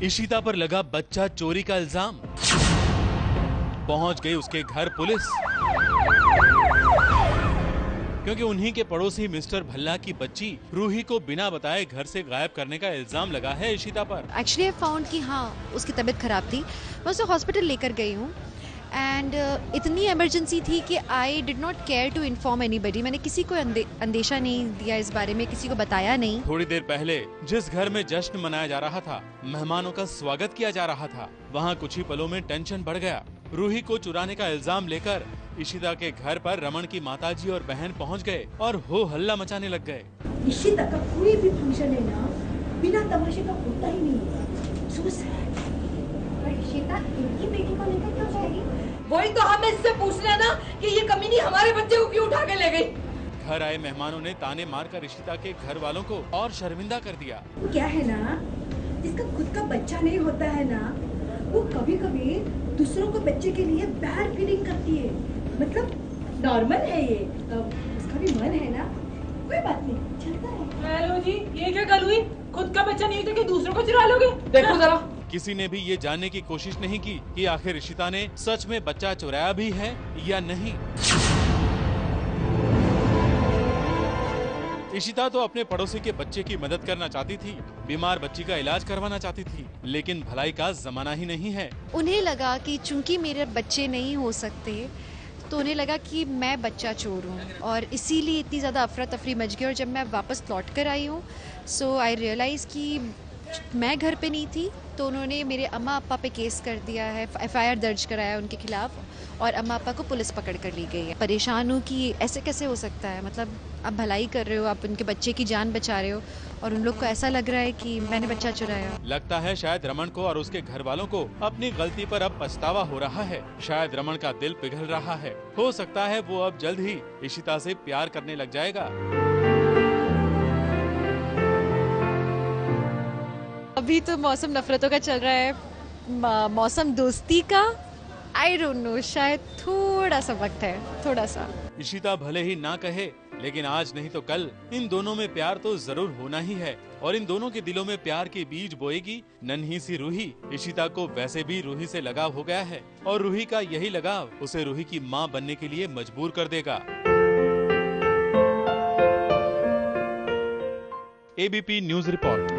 इशिता पर लगा बच्चा चोरी का इल्जाम। पहुंच गई उसके घर पुलिस, क्योंकि उन्हीं के पड़ोसी मिस्टर भल्ला की बच्ची रूही को बिना बताए घर से गायब करने का इल्जाम लगा है इशिता पर। एक्चुअली आई फाउंड कि हाँ उसकी तबीयत खराब थी, मैं उसे हॉस्पिटल लेकर गई हूँ एंड इतनी इमरजेंसी थी कि I did not care to inform anybody. मैंने किसी को अंदेशा नहीं दिया इस बारे में, किसी को बताया नहीं। थोड़ी देर पहले जिस घर में जश्न मनाया जा रहा था, मेहमानों का स्वागत किया जा रहा था, वहाँ कुछ ही पलों में टेंशन बढ़ गया। रूही को चुराने का इल्जाम लेकर इशिता के घर पर रमन की माताजी और बहन पहुंच गए और हो हल्ला मचाने लग गए। इशिता का कोई भी फंक्शन है ना, बिना तमाशे का होता ही नहीं है। So sad. पर इशिता इनकी बेटी को लेकर क्यों जाएगी? वही तो हम इससे पूछ रहे हैं ना कि ये कमीनी हमारे बच्चे को क्यों उठा के ले गई। घर आए मेहमानों ने ताने मारकर इशिता के घर वालों को और शर्मिंदा कर दिया। क्या है ना, जिसका खुद का बच्चा नहीं होता है ना, वो कभी कभी दूसरों को बच्चे के लिए बैड फीलिंग करती है। मतलब नॉर्मल है ये, उसका भी मन है ना, कोई बात नहीं, चलता है। हेलो जी, ये क्या गल हुई? खुद का बच्चा नहीं होता कि दूसरों को चुरा लोगे? देखो जरा। किसी ने भी ये जानने की कोशिश नहीं की कि आखिर इशिता ने सच में बच्चा चुराया भी है या नहीं। इशिता तो अपने पड़ोसी के बच्चे की मदद करना चाहती थी, बीमार बच्ची का इलाज करवाना चाहती थी, लेकिन भलाई का जमाना ही नहीं है। उन्हें लगा कि चूंकि मेरे बच्चे नहीं हो सकते तो उन्हें लगा कि मैं बच्चा चोर हूँ और इसीलिए इतनी ज़्यादा अफरा तफरी मच गई। और जब मैं वापस लौट कर आई हूँ सो आई रियलाइज़ कि मैं घर पे नहीं थी, तो उन्होंने मेरे अम्मा अप्पा पे केस कर दिया है, FIR दर्ज कराया उनके खिलाफ और अम्मा अप्पा को पुलिस पकड़ कर ली गई है। परेशान हूँ कि ऐसे कैसे हो सकता है, मतलब आप भलाई कर रहे हो, आप उनके बच्चे की जान बचा रहे हो और उन लोग को ऐसा लग रहा है कि मैंने बच्चा चुराया। लगता है शायद रमन को और उसके घर वालों को अपनी गलती पर अब पछतावा हो रहा है। शायद रमन का दिल पिघल रहा है। हो सकता है वो अब जल्द ही इशिता से प्यार करने लग जाएगा। अभी तो मौसम नफरतों का चल रहा है, मौसम दोस्ती का आई डोंट नो, शायद थोड़ा सा वक्त है, थोड़ा सा। इशिता भले ही ना कहे, लेकिन आज नहीं तो कल इन दोनों में प्यार तो जरूर होना ही है और इन दोनों के दिलों में प्यार के बीज बोएगी नन्ही सी रूही। इशिता को वैसे भी रूही से लगाव हो गया है और रूही का यही लगाव उसे रूही की माँ बनने के लिए मजबूर कर देगा। ABP news report.